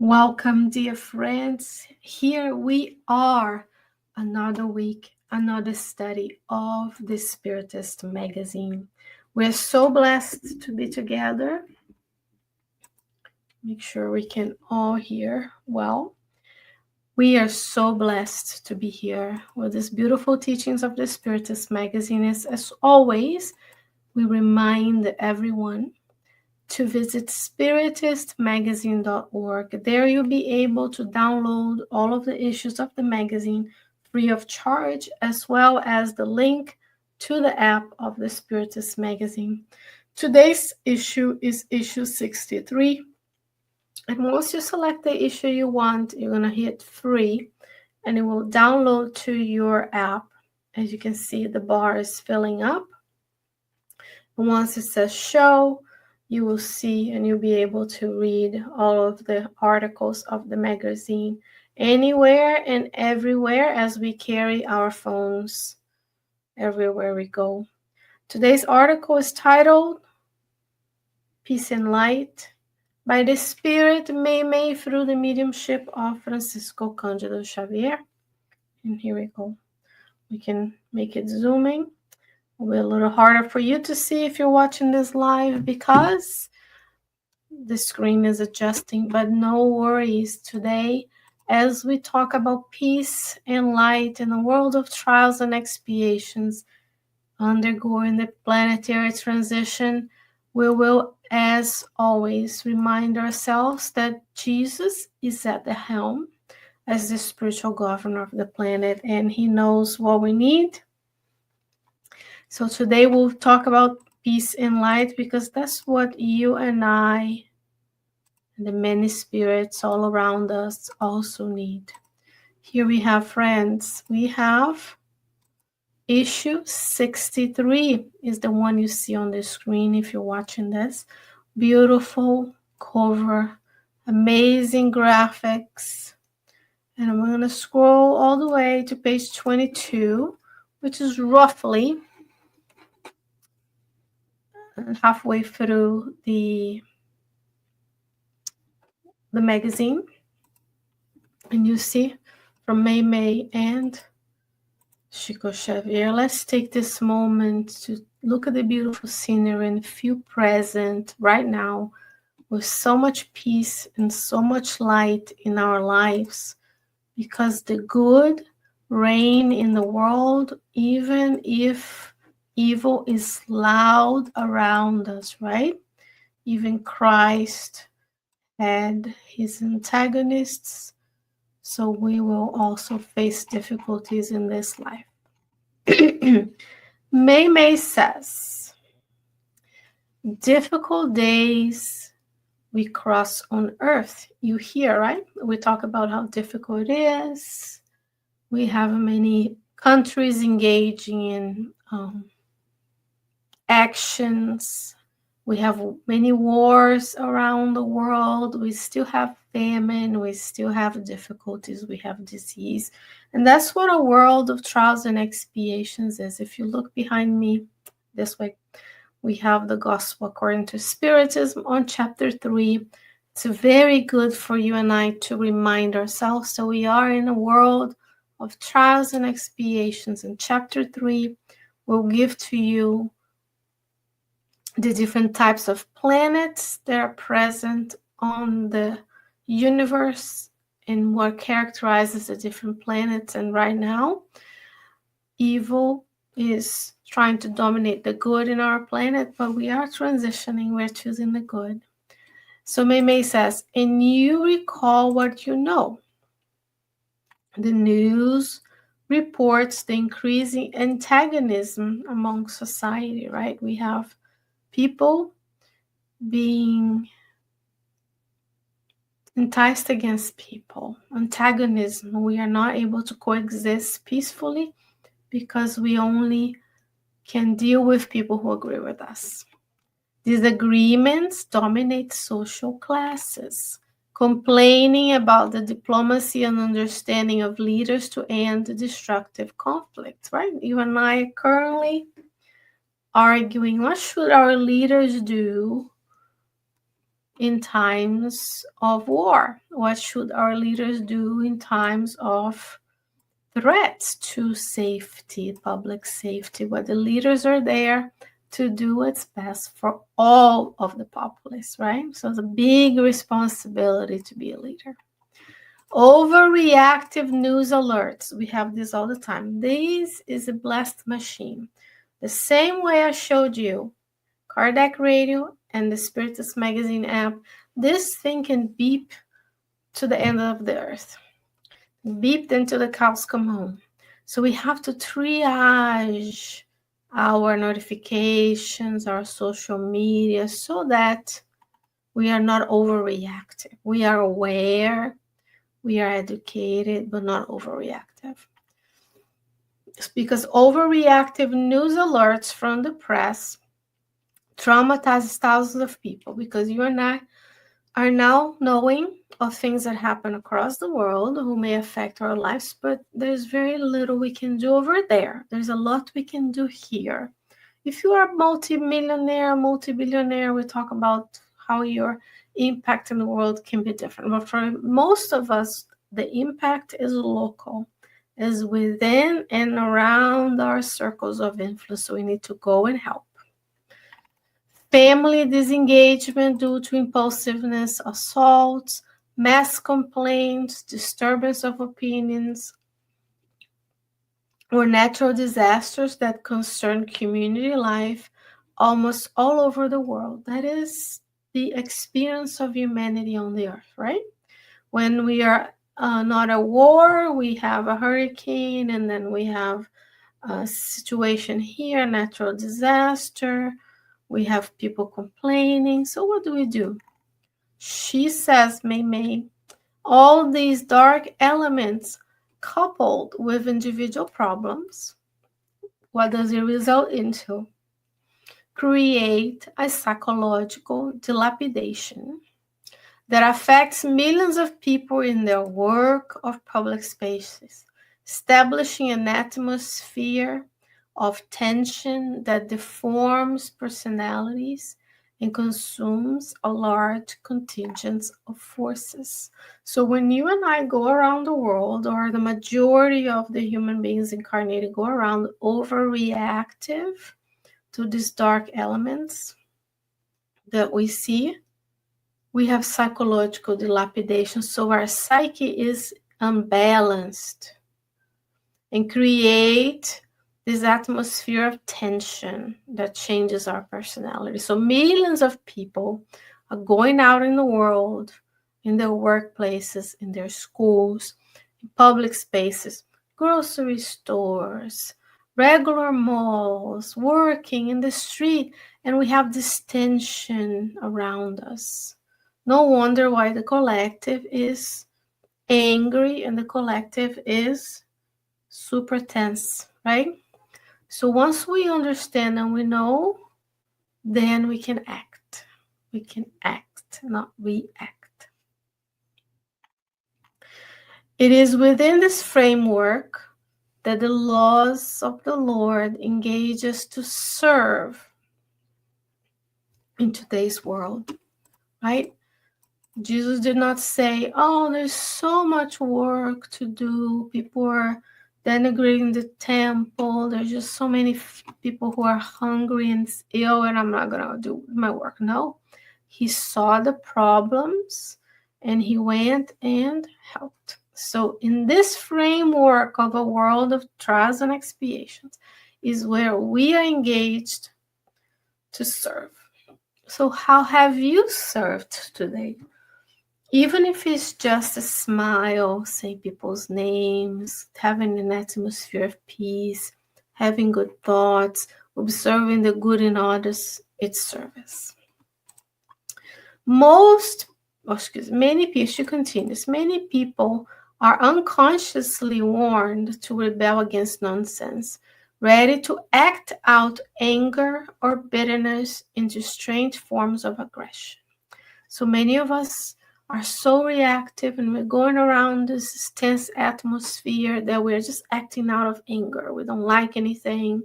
Welcome, dear friends. Here we are, another week, another study of the Spiritist magazine. We're so blessed to be together. Make sure we can all hear well. We are so blessed to be here with these beautiful teachings of the Spiritist magazine. As always, we remind everyone to visit spiritistmagazine.org. There you'll be able to download all of the issues of the magazine free of charge, as well as the link to the app of the Spiritist magazine. Today's issue is issue 63. And once you select the issue you want, you're going to hit free, and it will download to your app. As you can see, the bar is filling up. And once it says show, you will see and you'll be able to read all of the articles of the magazine anywhere and everywhere as we carry our phones everywhere we go. Today's article is titled Peace and Light by the Spirit Meimei through the mediumship of Francisco Candido Xavier. And here we go. We can make it zooming. It'll be a little harder for you to see if you're watching this live because the screen is adjusting, but no worries. Today, as we talk about peace and light in a world of trials and expiations, undergoing the planetary transition, we will, as always, remind ourselves that Jesus is at the helm as the spiritual governor of the planet, and he knows what we need. So today we'll talk about peace and light because that's what you and I and the many spirits all around us also need. Here we have, friends, we have issue 63 is the one you see on the screen if you're watching this. Beautiful cover, amazing graphics. And I'm going to scroll all the way to page 22, which is roughly halfway through the magazine. And you see from Meimei and Chico Xavier. Let's take this moment to look at the beautiful scenery and feel present right now with so much peace and so much light in our lives, because the good reign in the world, even if evil is loud around us, right? Even Christ had his antagonists, so we will also face difficulties in this life. Meimei says, difficult days we cross on earth. You hear, right? We talk about how difficult it is. We have many countries engaging in actions. We have many wars around the world. We still have famine. We still have difficulties. We have disease. And that's what a world of trials and expiations is. If you look behind me this way, we have the Gospel according to Spiritism on chapter 3. It's very good for you and I to remind ourselves that we are in a world of trials and expiations. And chapter 3 will give to you the different types of planets that are present on the universe and what characterizes the different planets. And right now, evil is trying to dominate the good in our planet, but we are transitioning. We're choosing the good. So Meimei says, and you recall what you know. The news reports the increasing antagonism among society, right? We have people being enticed against people, antagonism. We are not able to coexist peacefully because we only can deal with people who agree with us. Disagreements dominate social classes, complaining about the diplomacy and understanding of leaders to end destructive conflicts, right? You and I are currently arguing what should our leaders do in times of war? What should our leaders do in times of threats to safety, public safety? Where the leaders are there to do what's best for all of the populace, right? So it's a big responsibility to be a leader. Overreactive news alerts. We have this all the time. This is a blast machine. The same way I showed you Kardec Radio and the Spiritist Magazine app, this thing can beep to the end of the earth. Beeped until the cows come home. So we have to triage our notifications, our social media, so that we are not overreactive. We are aware, we are educated, but not overreactive. It's because overreactive news alerts from the press traumatizes thousands of people, because you and I are now knowing of things that happen across the world who may affect our lives, but there's very little we can do over there. There's a lot we can do here. If you are multi-millionaire, multi-billionaire, we talk about how your impact in the world can be different. But for most of us, the impact is local, is within and around our circles of influence. So we need to go and help. Family disengagement due to impulsiveness, assaults, mass complaints, disturbance of opinions, or natural disasters that concern community life almost all over the world. That is the experience of humanity on the earth, right? When we are not at war, we have a hurricane, and then we have a situation here, natural disaster. We have people complaining. So what do? She says, Meimei, all these dark elements coupled with individual problems, what does it result into? Create a psychological dilapidation that affects millions of people in their work of public spaces, establishing an atmosphere of tension that deforms personalities and consumes a large contingent of forces. So when you and I go around the world, or the majority of the human beings incarnated go around overreactive to these dark elements that we see, we have psychological dilapidation. So our psyche is unbalanced and create this atmosphere of tension that changes our personality. So millions of people are going out in the world, in their workplaces, in their schools, in public spaces, grocery stores, regular malls, working in the street, and we have this tension around us. No wonder why the collective is angry and the collective is super tense, right? So once we understand and we know, then we can act. We can act, not react. It is within this framework that the laws of the Lord engage us to serve in today's world, right? Jesus did not say, oh, there's so much work to do. People are denigrating the temple. There's just so many people who are hungry and ill, and I'm not going to do my work. No, he saw the problems and he went and helped. So in this framework of a world of trials and expiations is where we are engaged to serve. So how have you served today? Even if it's just a smile, saying people's names, having an atmosphere of peace, having good thoughts, observing the good in others, it's service. Many people, she continues, many people are unconsciously warned to rebel against nonsense, ready to act out anger or bitterness into strange forms of aggression. So many of us are so reactive, and we're going around this tense atmosphere that we're just acting out of anger. We don't like anything,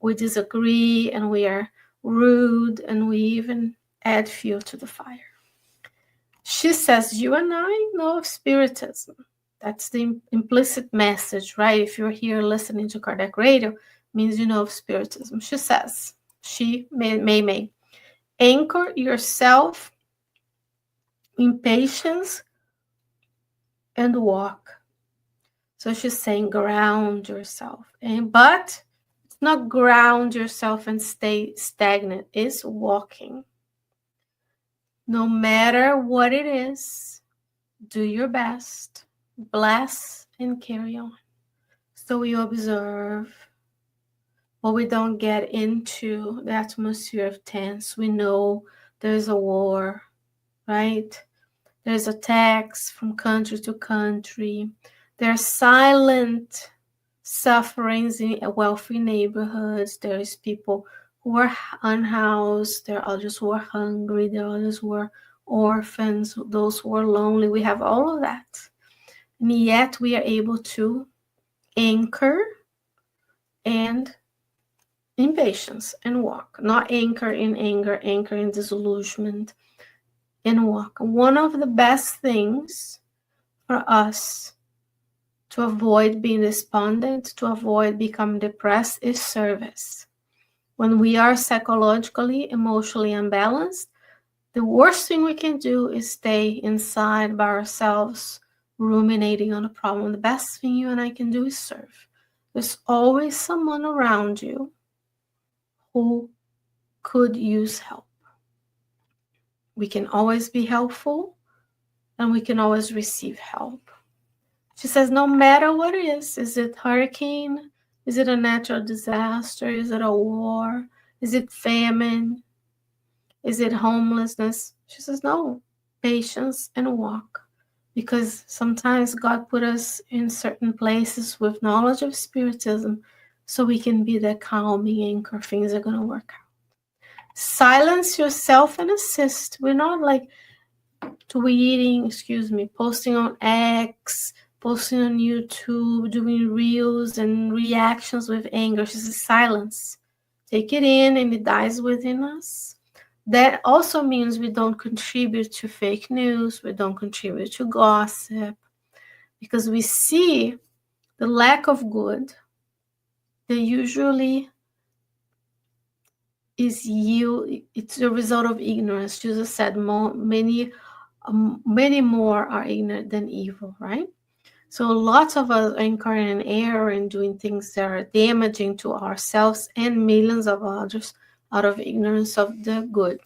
we disagree, and we are rude, and we even add fuel to the fire. She says, you and I know of Spiritism. That's the implicit message, right? If you're here listening to Kardec Radio, means you know of Spiritism. She says, Meimei, anchor yourself in patience and walk. So she's saying ground yourself. But it's not ground yourself and stay stagnant. It's walking. No matter what it is, do your best, bless, and carry on. So we observe, but we don't get into the atmosphere of tense. We know there's a war, right? There's attacks from country to country. There are silent sufferings in wealthy neighborhoods. There's people who are unhoused. There are others who are hungry. There are others who are orphans, those who are lonely. We have all of that. And yet we are able to anchor and in patience and walk. Not anchor in anger, anchor in disillusionment, and walk. One of the best things for us to avoid being despondent, to avoid becoming depressed, is service. When we are psychologically, emotionally unbalanced, the worst thing we can do is stay inside by ourselves, ruminating on a problem. The best thing you and I can do is serve. There's always someone around you who could use help. We can always be helpful, and we can always receive help. She says, no matter what it is it hurricane? Is it a natural disaster? Is it a war? Is it famine? Is it homelessness? She says, no, patience and walk. Because sometimes God put us in certain places with knowledge of Spiritism so we can be that calming anchor. Things are going to work out. Silence yourself and assist. We're not like posting on X, posting on YouTube, doing reels and reactions with anger. She says, silence. Take it in and it dies within us. That also means we don't contribute to fake news. We don't contribute to gossip. Because we see the lack of good that usually it's a result of ignorance. Jesus said many more are ignorant than evil, right? So lots of us are incurring an error and doing things that are damaging to ourselves and millions of others out of ignorance of the good.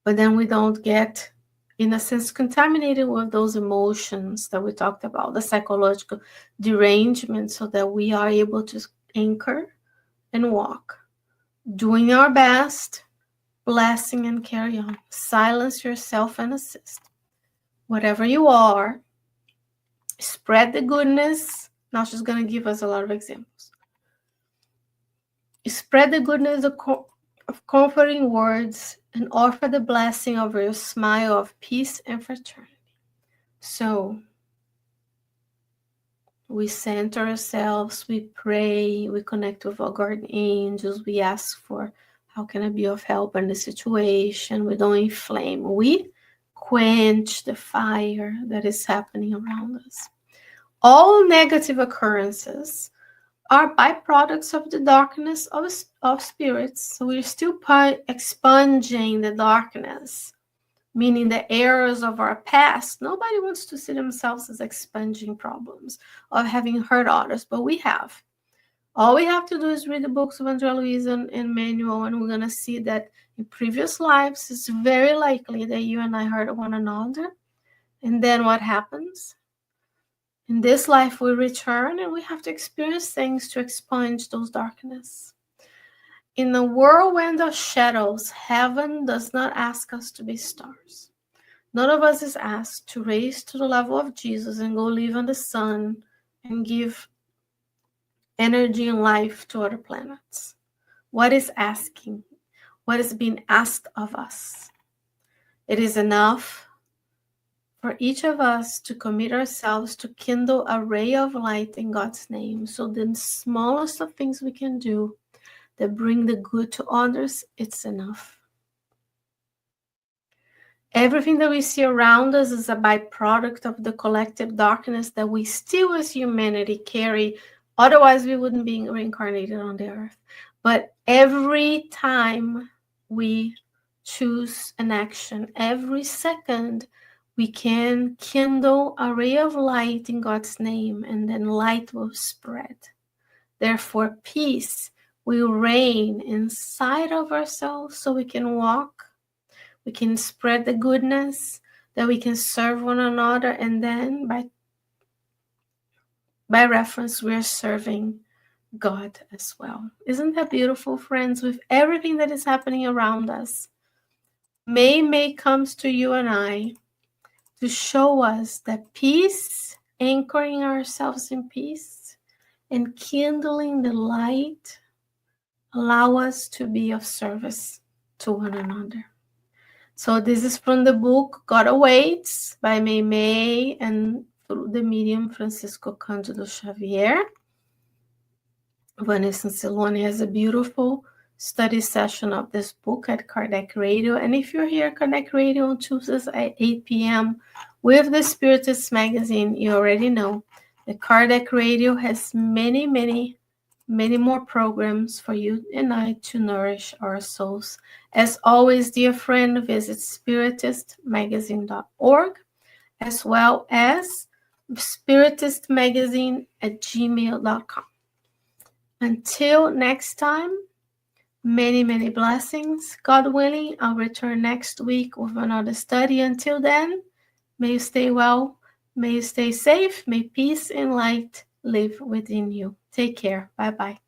But then we don't get, in a sense, contaminated with those emotions that we talked about, the psychological derangement, so that we are able to anchor and walk, doing our best, blessing and carry on. Silence yourself and assist. Whatever you are, spread the goodness. Now she's going to give us a lot of examples. Spread the goodness of comforting words and offer the blessing of your smile of peace and fraternity. So we center ourselves, we pray, we connect with our guardian angels, we ask for how can I be of help in the situation. We don't inflame, we quench the fire that is happening around us. All negative occurrences are byproducts of the darkness of spirits. So we're still expunging the darkness, meaning the errors of our past. Nobody wants to see themselves as expunging problems or having hurt others, but we have. All we have to do is read the books of Andrea Louise and Manuel, and we're going to see that in previous lives, it's very likely that you and I hurt one another. And then what happens? In this life, we return and we have to experience things to expunge those darkness. In the whirlwind of shadows, heaven does not ask us to be stars. None of us is asked to raise to the level of Jesus and go live on the sun and give energy and life to other planets. What is asking? What is being asked of us? It is enough for each of us to commit ourselves to kindle a ray of light in God's name. So the smallest of things we can do that bring the good to others, it's enough. Everything that we see around us is a byproduct of the collective darkness that we still as humanity carry. Otherwise, we wouldn't be reincarnated on the earth. But every time we choose an action, every second, we can kindle a ray of light in God's name, and then light will spread. Therefore, peace will reign inside of ourselves so we can walk, we can spread the goodness, that we can serve one another, and then by reference, we're serving God as well. Isn't that beautiful, friends? With everything that is happening around us, Meimei comes to you and I to show us that peace, anchoring ourselves in peace, and kindling the light, allow us to be of service to one another. So this is from the book God Awaits by Meimei and through the medium Francisco Candido Xavier. Vanessa Silone has a beautiful study session of this book at Kardec Radio. And if you're here at Kardec Radio on Tuesdays at 8 p.m. with the Spiritist magazine, you already know that Kardec Radio has many, many, many more programs for you and I to nourish our souls. As always, dear friend, visit spiritistmagazine.org as well as spiritistmagazine@gmail.com. Until next time, many, many blessings. God willing, I'll return next week with another study. Until then, may you stay well, may you stay safe, may peace and light live within you. Take care. Bye-bye.